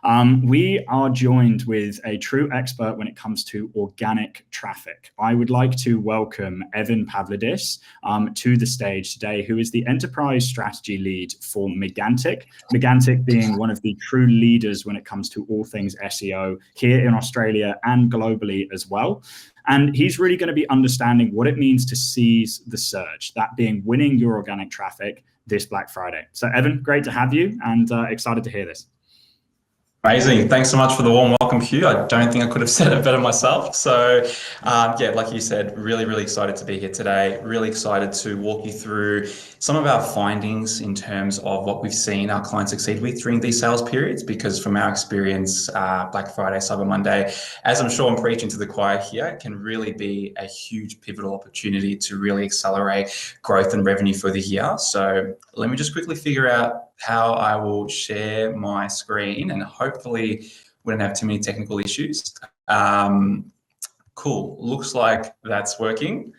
We are joined with a true expert when it comes to organic traffic. I would like to welcome Evan Pavlidis to the stage today, who is the enterprise strategy lead for Megantic. Megantic being one of the true leaders when it comes to all things SEO here in Australia and globally as well. And he's really going to be understanding what it means to seize the surge, that being winning your organic traffic this Black Friday. So Evan, great to have you and excited to hear this. Amazing. Thanks so much for the warm welcome, Hugh. I don't think I could have said it better myself. So yeah, like you said, really excited to be here today. Really excited to walk you through some of our findings in terms of what we've seen our clients succeed with during these sales periods, because from our experience, Black Friday, Cyber Monday, as I'm sure I'm preaching to the choir here, can really be a huge pivotal opportunity to really accelerate growth and revenue for the year. So let me just quickly figure out how I will share my screen, and hopefully we don't have too many technical issues. Cool, looks like that's working.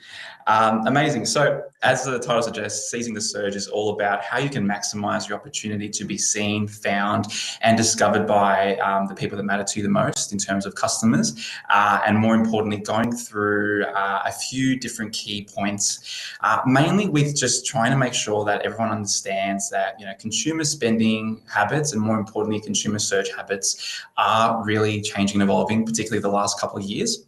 Amazing. So as the title suggests, Seizing the Surge is all about how you can maximize your opportunity to be seen, found, and discovered by the people that matter to you the most in terms of customers. And more importantly, going through a few different key points, mainly with just trying to make sure that everyone understands that, you know, consumer spending habits and more importantly, consumer search habits are really changing and evolving, particularly the last couple of years.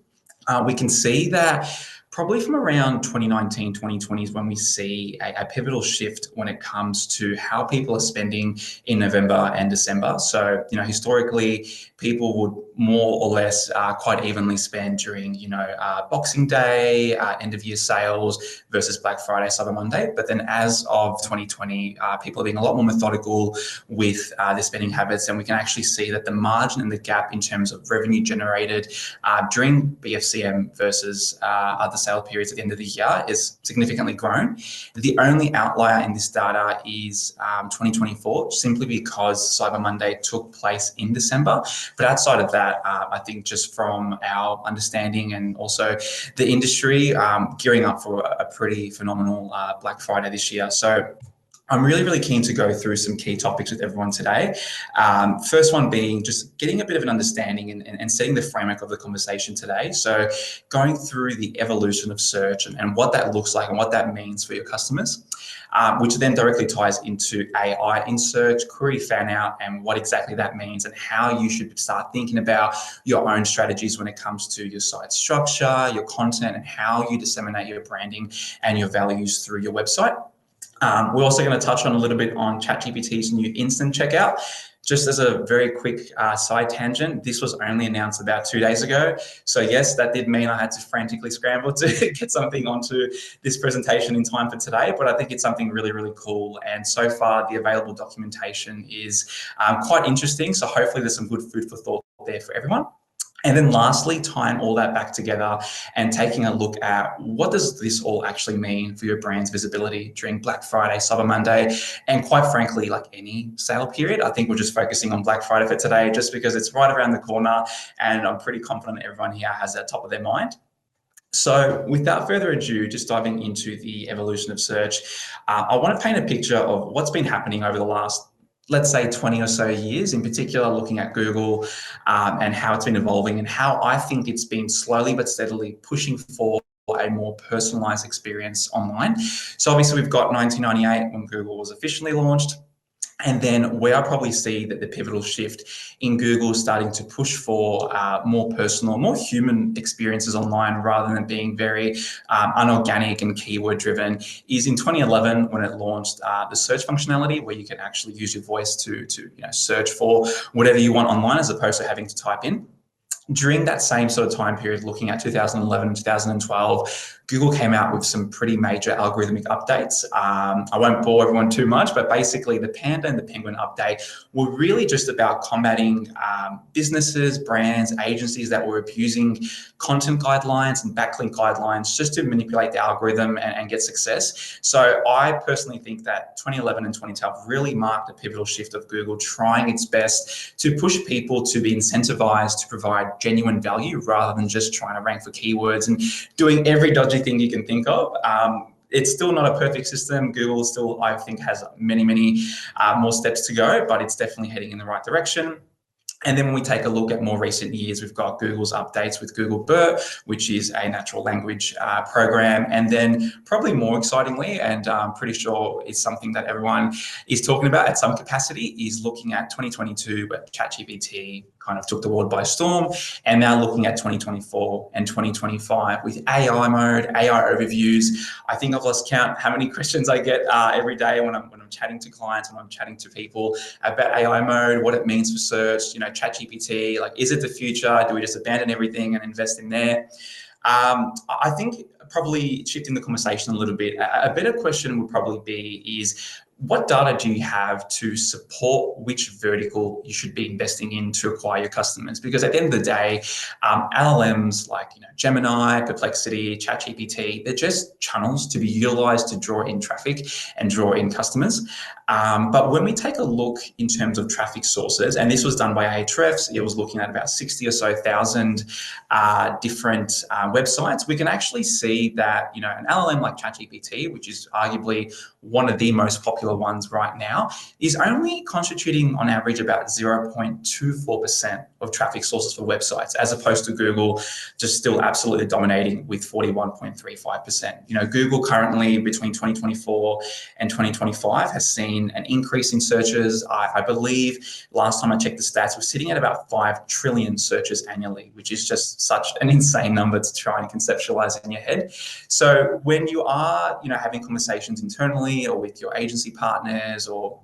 We can see that probably from around 2019, 2020 is when we see a pivotal shift when it comes to how people are spending in November and December. So, you know, historically, people would more or less quite evenly spend during, you know, Boxing Day, end of year sales versus Black Friday, Cyber Monday. But then as of 2020, people are being a lot more methodical with their spending habits. And we can actually see that the margin and the gap in terms of revenue generated during BFCM versus other sale periods at the end of the year is significantly grown. The only outlier in this data is 2024, simply because Cyber Monday took place in December. But outside of that, I think just from our understanding and also the industry gearing up for a pretty phenomenal Black Friday this year. So I'm really keen to go through some key topics with everyone today. First one being just getting a bit of an understanding and setting the framework of the conversation today. So going through the evolution of search and what that looks like and what that means for your customers, which then directly ties into AI in search, query fan out, and what exactly that means and how you should start thinking about your own strategies when it comes to your site structure, your content, and how you disseminate your branding and your values through your website. We're also going to touch on a little bit on ChatGPT's new instant checkout. Just as a very quick side tangent, this was only announced about 2 days ago. So yes, that did mean I had to frantically scramble to get something onto this presentation in time for today, but I think it's something really cool. And so far, the available documentation is quite interesting. So hopefully there's some good food for thought there for everyone. And then lastly, tying all that back together and taking a look at what does this all actually mean for your brand's visibility during Black Friday, Cyber Monday, and quite frankly, like any sale period. I think we're just focusing on Black Friday for today just because it's right around the corner and I'm pretty confident everyone here has that top of their mind. So without further ado, just diving into the evolution of search, I want to paint a picture of what's been happening over the last, let's say 20 or so years, in particular looking at Google and how it's been evolving and how I think it's been slowly but steadily pushing for a more personalized experience online. So obviously we've got 1998 when Google was officially launched. And then where I probably see that the pivotal shift in Google starting to push for more personal, more human experiences online rather than being very unorganic and keyword driven is in 2011 when it launched the search functionality where you can actually use your voice to search for whatever you want online as opposed to having to type in. During that same sort of time period, looking at 2011 and 2012, Google came out with some pretty major algorithmic updates. I won't bore everyone too much, but basically the Panda and the Penguin update were really just about combating businesses, brands, agencies that were abusing content guidelines and backlink guidelines just to manipulate the algorithm and get success. So I personally think that 2011 and 2012 really marked a pivotal shift of Google trying its best to push people to be incentivized to provide genuine value rather than just trying to rank for keywords and doing every dodgy thing you can think of. It's still not a perfect system. Google still, I think, has many more steps to go, but it's definitely heading in the right direction. And then when we take a look at more recent years, we've got Google's updates with Google BERT, which is a natural language program. And then probably more excitingly, and I'm pretty sure it's something that everyone is talking about at some capacity, is looking at 2022, where ChatGPT kind of took the world by storm, and now looking at 2024 and 2025 with AI mode, AI overviews. I think I've lost count how many questions I get every day when I'm chatting to clients, when I'm chatting to people about AI mode, what it means for search, ChatGPT, like, is it the future? Do we just abandon everything and invest in there? I think probably shifting the conversation a little bit, a better question would probably be is, what data do you have to support which vertical you should be investing in to acquire your customers? Because at the end of the day, LLMs like Gemini, Perplexity, ChatGPT, they're just channels to be utilized to draw in traffic and draw in customers. But when we take a look in terms of traffic sources, and this was done by Ahrefs, it was looking at about 60 or so thousand different websites, we can actually see that an LLM like ChatGPT, which is arguably one of the most popular ones right now, is only constituting on average about 0.24% of traffic sources for websites, as opposed to Google just still absolutely dominating with 41.35%. Google currently between 2024 and 2025 has seen an increase in searches. I believe last time I checked the stats, we're sitting at about 5 trillion searches annually, which is just such an insane number to try and conceptualize in your head. So when you are, having conversations internally or with your agency partners or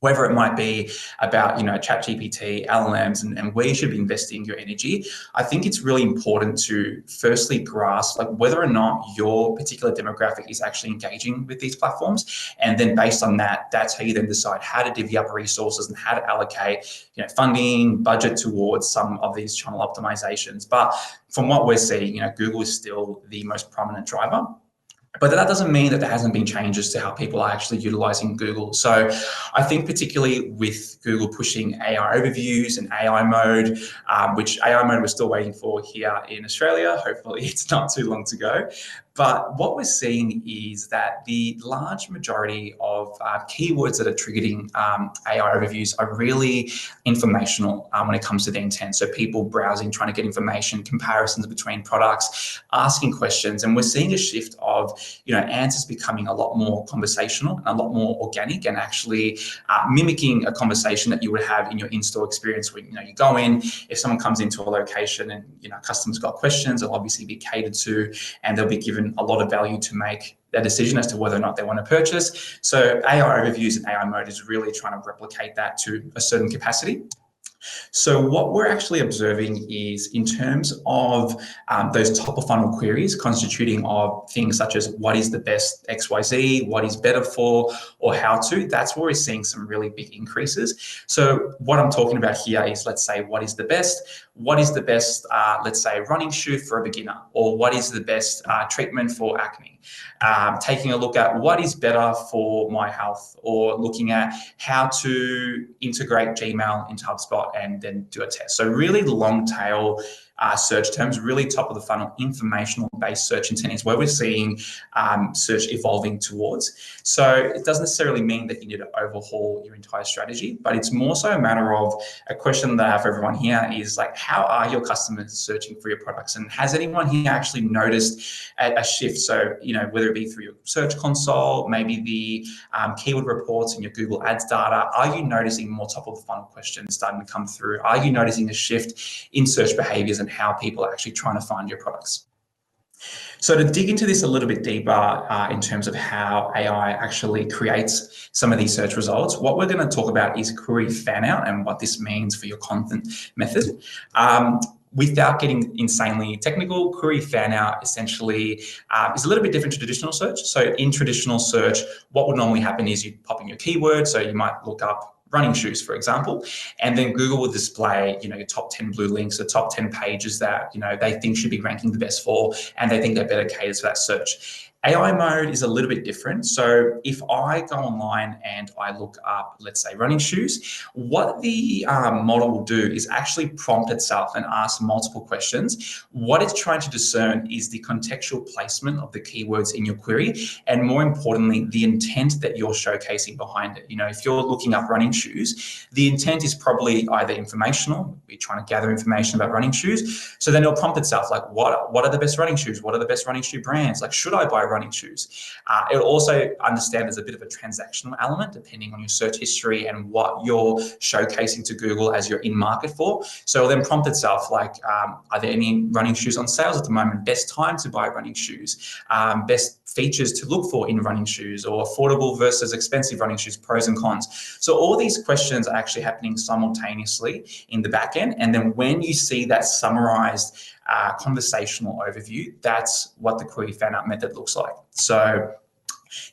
whoever it might be about, ChatGPT, LLMs, and where you should be investing your energy, I think it's really important to firstly grasp whether or not your particular demographic is actually engaging with these platforms. And then based on that, that's how you then decide how to divvy up resources and how to allocate, funding, budget towards some of these channel optimizations. But from what we're seeing, Google is still the most prominent driver. But that doesn't mean that there hasn't been changes to how people are actually utilizing Google. So I think particularly with Google pushing AI overviews and AI mode, which AI mode we're still waiting for here in Australia. Hopefully it's not too long to go. But what we're seeing is that the large majority of keywords that are triggering AI overviews are really informational when it comes to the intent. So people browsing, trying to get information, comparisons between products, asking questions. And we're seeing a shift of, answers becoming a lot more conversational and a lot more organic, and actually mimicking a conversation that you would have in your in-store experience when, you go in, if someone comes into a location and, customers got questions, they'll obviously be catered to, and they'll be given a lot of value to make their decision as to whether or not they want to purchase. So AI overviews and AI mode is really trying to replicate that to a certain capacity. So what we're actually observing is, in terms of those top of funnel queries constituting of things such as what is the best XYZ, what is better for, or how to, that's where we're seeing some really big increases. So what I'm talking about here is, let's say, what is the best, let's say, running shoe for a beginner, or what is the best treatment for acne. Taking a look at what is better for my health, or looking at how to integrate Gmail into HubSpot and then do a test. So really long tail search terms, really top of the funnel, informational based search intent is where we're seeing search evolving towards. So it doesn't necessarily mean that you need to overhaul your entire strategy, but it's more so a matter of a question that I have for everyone here is how are your customers searching for your products? And has anyone here actually noticed a shift? So, whether it be through your search console, maybe the keyword reports in your Google Ads data, are you noticing more top of the funnel questions starting to come through? Are you noticing a shift in search behaviors and how people are actually trying to find your products? So to dig into this a little bit deeper in terms of how AI actually creates some of these search results, what we're going to talk about is query fan out and what this means for your content method. Without getting insanely technical, query fan out essentially is a little bit different to traditional search. So in traditional search, what would normally happen is you pop in your keyword. So you might look up running shoes, for example, and then Google will display, your top 10 blue links, the top 10 pages that, they think should be ranking the best for, and they think they're better catered for that search. AI mode is a little bit different. So if I go online and I look up, let's say, running shoes, what the model will do is actually prompt itself and ask multiple questions. What it's trying to discern is the contextual placement of the keywords in your query, and more importantly, the intent that you're showcasing behind it. If you're looking up running shoes, the intent is probably either informational, we're trying to gather information about running shoes. So then it'll prompt itself like, what are the best running shoes? What are the best running shoe brands? Like, should I buy running shoes? It'll also understand there's a bit of a transactional element depending on your search history and what you're showcasing to Google as you're in market for. So it'll then prompt itself like, are there any running shoes on sales at the moment? Best time to buy running shoes, best features to look for in running shoes, or affordable versus expensive running shoes, pros and cons. So all these questions are actually happening simultaneously in the back end. And then when you see that summarized conversational overview, that's what the query fan out method looks like. So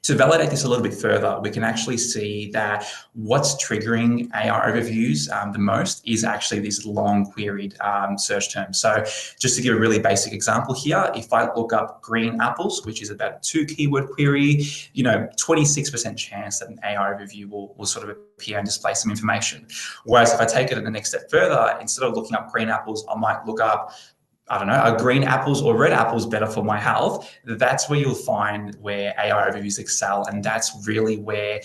to validate this a little bit further, we can actually see that what's triggering AI overviews the most is actually these long queried search terms. So just to give a really basic example here, if I look up green apples, which is about a 2 keyword query, 26% chance that an AI overview will sort of appear and display some information. Whereas if I take it the next step further, instead of looking up green apples, I might look up, I don't know, are green apples or red apples better for my health? That's where you'll find where AI overviews excel. And that's really where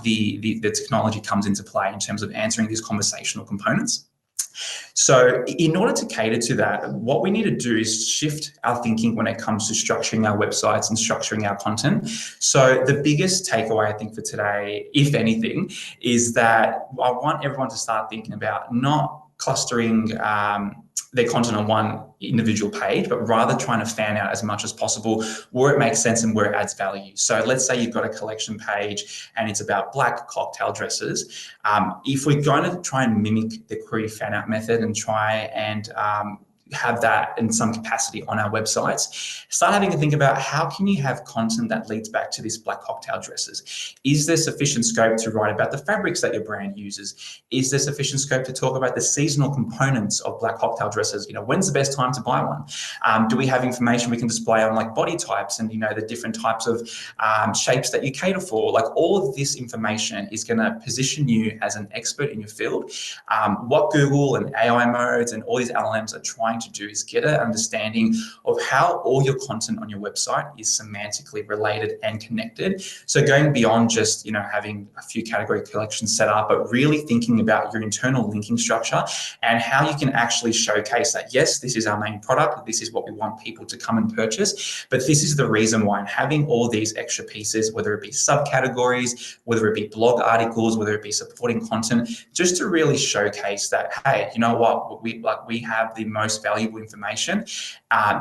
the technology comes into play in terms of answering these conversational components. So in order to cater to that, what we need to do is shift our thinking when it comes to structuring our websites and structuring our content. So the biggest takeaway, I think, for today, if anything, is that I want everyone to start thinking about not clustering their content on one individual page, but rather trying to fan out as much as possible where it makes sense and where it adds value. So let's say you've got a collection page and it's about black cocktail dresses. If we're going to try and mimic the query fan out method and try and have that in some capacity on our websites, start having to think about how can you have content that leads back to this black cocktail dresses. Is there sufficient scope to write about the fabrics that your brand uses? Is there sufficient scope to talk about the seasonal components of black cocktail dresses? When's the best time to buy one? Do we have information we can display on like body types and the different types of shapes that you cater for? Like, all of this information is going to position you as an expert in your field. What Google and AI modes and all these LLMs are trying to do is get an understanding of how all your content on your website is semantically related and connected. So going beyond just having a few category collections set up, but really thinking about your internal linking structure and how you can actually showcase that, yes, this is our main product, this is what we want people to come and purchase, but this is the reason why. And having all these extra pieces, whether it be subcategories, whether it be blog articles, whether it be supporting content, just to really showcase that, hey, you know what, we have the most valuable information.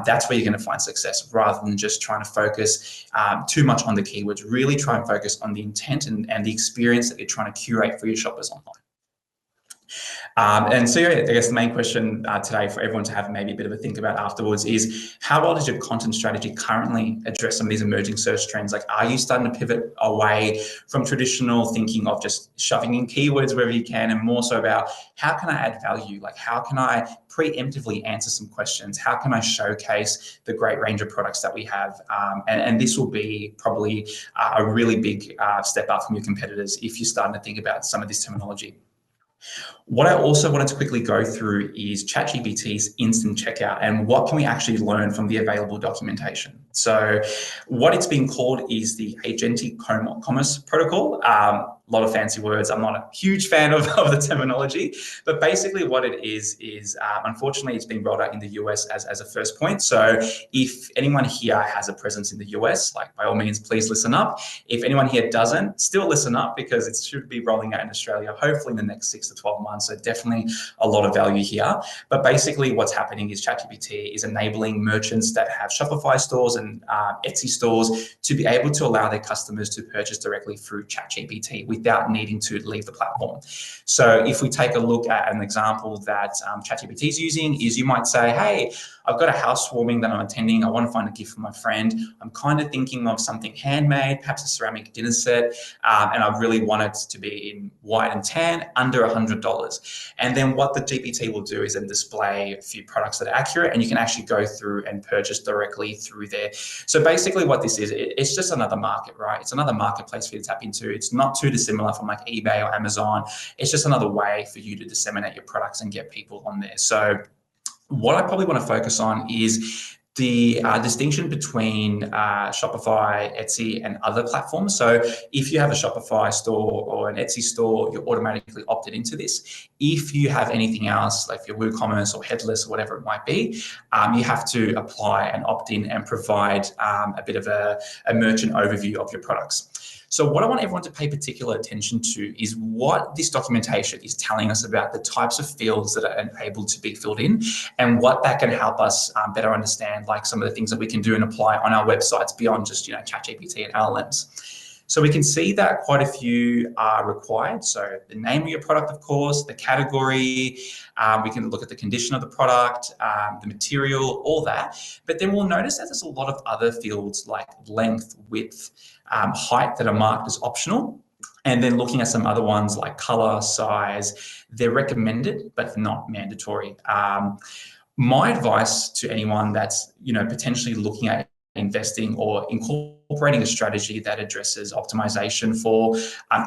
That's where you're going to find success, rather than just trying to focus too much on the keywords. Really try and focus on the intent and the experience that you're trying to curate for your shoppers online. And so I guess the main question today for everyone to have maybe a bit of a think about afterwards is, how well does your content strategy currently address some of these emerging search trends? Like, are you starting to pivot away from traditional thinking of just shoving in keywords wherever you can, and more so about how can I add value? Like, how can I preemptively answer some questions? How can I showcase the great range of products that we have? And this will be probably a really big step up from your competitors if you're starting to think about some of this terminology. What I also wanted to quickly go through is ChatGPT's instant checkout and what can we actually learn from the available documentation. So what it's been called is the Agentic Commerce Protocol. A lot of fancy words. I'm not a huge fan of the terminology, but basically what it is unfortunately it's been rolled out in the US as a first point. So if anyone here has a presence in the US, like, by all means, please listen up. If anyone here doesn't, still listen up, because it should be rolling out in Australia, hopefully in the next 6 to 12 months. So definitely a lot of value here. But basically what's happening is ChatGPT is enabling merchants that have Shopify stores and Etsy stores to be able to allow their customers to purchase directly through ChatGPT without needing to leave the platform. So if we take a look at an example that ChatGPT is using, is you might say, hey, I've got a housewarming that I'm attending. I want to find a gift for my friend. I'm kind of thinking of something handmade, perhaps a ceramic dinner set, and I really want it to be in white and tan, under $100. And then what the GPT will do is then display a few products that are accurate, and you can actually go through and purchase directly through there. So basically what this is, it's just another market, right? It's another marketplace for you to tap into. It's not too dissimilar from like eBay or Amazon. It's just another way for you to disseminate your products and get people on there. So what I probably want to focus on is the distinction between Shopify, Etsy, and other platforms. So if you have a Shopify store or an Etsy store, you're automatically opted into this. If you have anything else, like your WooCommerce or Headless or whatever it might be, you have to apply and opt in and provide a bit of a merchant overview of your products. So what I want everyone to pay particular attention to is what this documentation is telling us about the types of fields that are able to be filled in, and what that can help us better understand, like some of the things that we can do and apply on our websites beyond just, ChatGPT and LLMs. So we can see that quite a few are required. So the name of your product, of course, the category, we can look at the condition of the product, the material, all that. But then we'll notice that there's a lot of other fields like length, width, height that are marked as optional. And then looking at some other ones like color, size, they're recommended, but not mandatory. My advice to anyone that's, potentially looking at investing or incorporating a strategy that addresses optimization for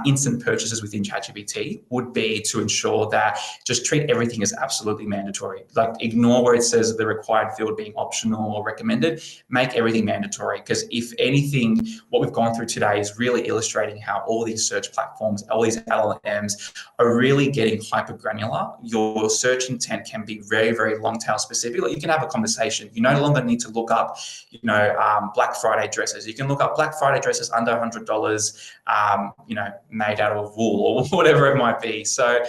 instant purchases within ChatGPT would be to ensure that just treat everything as absolutely mandatory. Like ignore where it says the required field being optional or recommended, make everything mandatory. Because if anything, what we've gone through today is really illustrating how all these search platforms, all these LLMs are really getting hyper granular. Your search intent can be very, very long tail specific. Like you can have a conversation. You no longer need to look up, Black Friday dresses. You can look up Black Friday dresses under $100, made out of wool or whatever it might be. So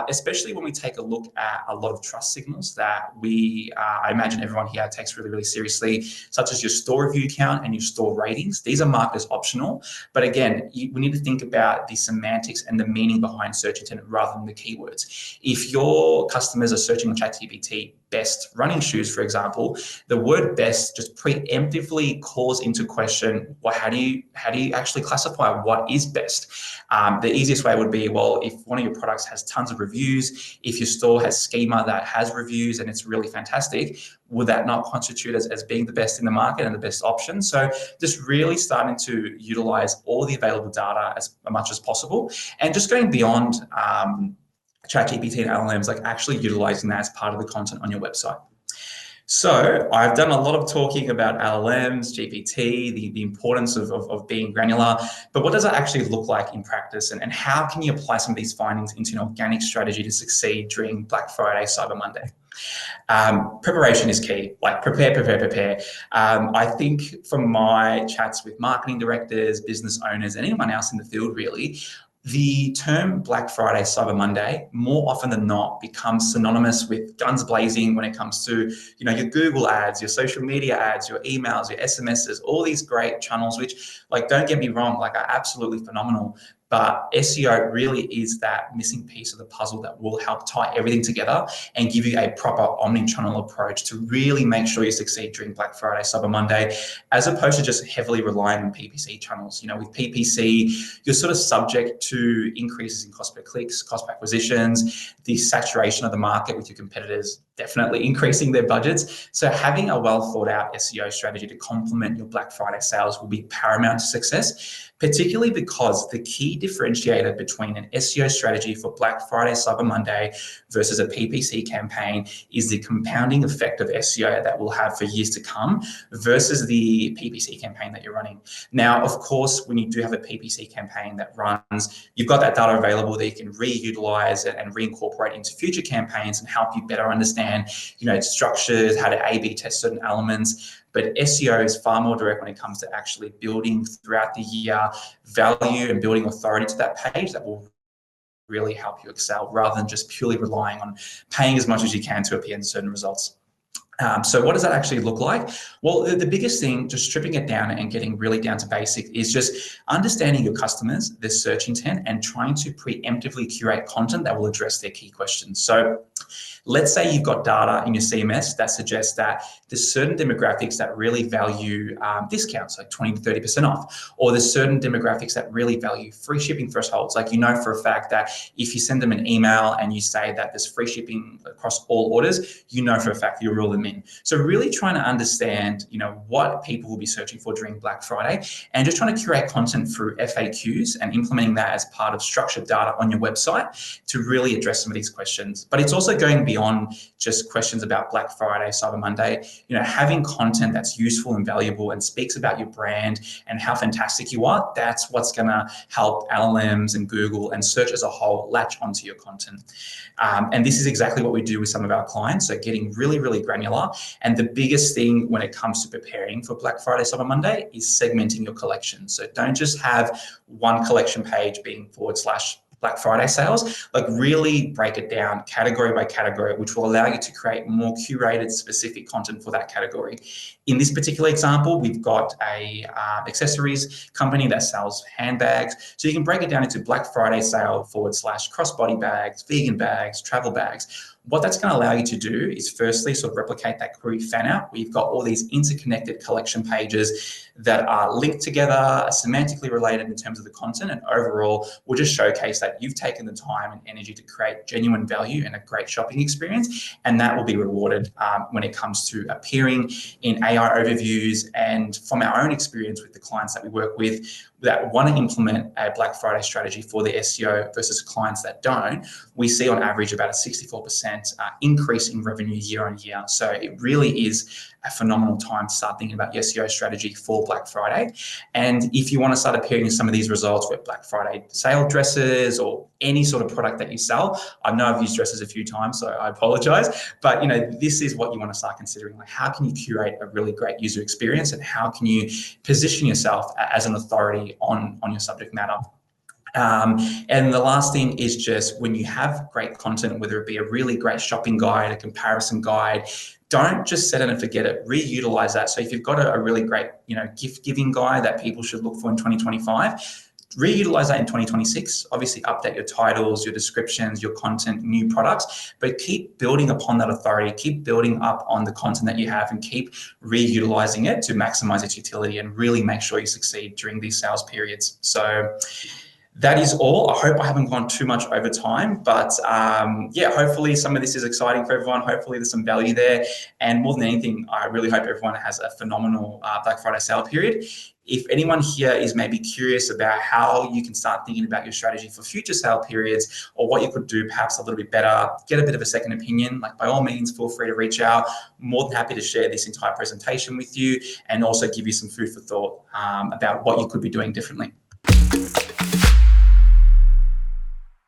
especially when we take a look at a lot of trust signals that I imagine everyone here takes really, really seriously, such as your store review count and your store ratings. These are marked as optional. But again, we need to think about the semantics and the meaning behind search intent rather than the keywords. If your customers are searching on ChatGPT, best running shoes, for example, the word best just preemptively calls into question, well, how do you actually classify what is best? The easiest way would be, well, if one of your products has tons of reviews, if your store has schema that has reviews and it's really fantastic, would that not constitute as being the best in the market and the best option? So just really starting to utilize all the available data as much as possible, and just going beyond ChatGPT and LLMs, like actually utilizing that as part of the content on your website. So I've done a lot of talking about LLMs, GPT, the importance of being granular, but what does that actually look like in practice, and how can you apply some of these findings into an organic strategy to succeed during Black Friday, Cyber Monday? Preparation is key, like prepare. I think from my chats with marketing directors, business owners, and anyone else in the field really, the term Black Friday, Cyber Monday, more often than not becomes synonymous with guns blazing when it comes to, your Google ads, your social media ads, your emails, your SMSs, all these great channels, which, like, don't get me wrong, like are absolutely phenomenal. But SEO really is that missing piece of the puzzle that will help tie everything together and give you a proper omni-channel approach to really make sure you succeed during Black Friday, Cyber Monday, as opposed to just heavily relying on PPC channels. With PPC, you're sort of subject to increases in cost per clicks, cost per acquisitions, the saturation of the market with your competitors definitely increasing their budgets. So having a well thought out SEO strategy to complement your Black Friday sales will be paramount to success, particularly because the key differentiator between an SEO strategy for Black Friday, Cyber Monday versus a PPC campaign is the compounding effect of SEO that we'll have for years to come versus the PPC campaign that you're running. Now, of course, when you do have a PPC campaign that runs, you've got that data available that you can reutilize and reincorporate into future campaigns and help you better understand, structures, how to A/B test certain elements. But SEO is far more direct when it comes to actually building throughout the year value and building authority to that page that will really help you excel, rather than just purely relying on paying as much as you can to appear in certain results. So what does that actually look like? Well, the biggest thing, just stripping it down and getting really down to basic, is just understanding your customers, their search intent, and trying to preemptively curate content that will address their key questions. So let's say you've got data in your CMS that suggests that there's certain demographics that really value discounts, like 20 to 30% off, or there's certain demographics that really value free shipping thresholds. Like, you know for a fact that if you send them an email and you say that there's free shipping across all orders, you know for a fact you'll rule them in. So really trying to understand, what people will be searching for during Black Friday, and just trying to curate content through FAQs and implementing that as part of structured data on your website to really address some of these questions. But it's also going beyond just questions about Black Friday, Cyber Monday, having content that's useful and valuable and speaks about your brand and how fantastic you are. That's what's going to help LLMs and Google and search as a whole latch onto your content. And this is exactly what we do with some of our clients. So getting really, really granular. And the biggest thing when it comes to preparing for Black Friday, Cyber Monday is segmenting your collection. So don't just have one collection page being / Black Friday sales, like really break it down category by category, which will allow you to create more curated specific content for that category. In this particular example, we've got a accessories company that sells handbags. So you can break it down into Black Friday sale / crossbody bags, vegan bags, travel bags. What that's going to allow you to do is firstly sort of replicate that query fan out, where you've got all these interconnected collection pages that are linked together, are semantically related in terms of the content, and overall will just showcase that you've taken the time and energy to create genuine value and a great shopping experience, and that will be rewarded when it comes to appearing in AI overviews. And from our own experience with the clients that we work with that want to implement a Black Friday strategy for their SEO versus clients that don't, we see on average about a 64% increase in revenue year on year. So it really is a phenomenal time to start thinking about your SEO strategy for Black Friday. And if you want to start appearing in some of these results with Black Friday sale dresses or any sort of product that you sell, I know I've used dresses a few times, so I apologize, but this is what you want to start considering. Like, how can you curate a really great user experience, and how can you position yourself as an authority on your subject matter? And the last thing is just when you have great content, whether it be a really great shopping guide, a comparison guide, don't just set it and forget it. Reutilize that. So if you've got a really great, gift giving guide that people should look for in 2025, reutilize that in 2026. Obviously update your titles, your descriptions, your content, new products, but keep building upon that authority, keep building up on the content that you have, and keep reutilizing it to maximize its utility and really make sure you succeed during these sales periods. So that is all. I hope I haven't gone too much over time, but hopefully some of this is exciting for everyone. Hopefully there's some value there. And more than anything, I really hope everyone has a phenomenal Black Friday sale period. If anyone here is maybe curious about how you can start thinking about your strategy for future sale periods, or what you could do perhaps a little bit better, get a bit of a second opinion, by all means, feel free to reach out. More than happy to share this entire presentation with you and also give you some food for thought about what you could be doing differently.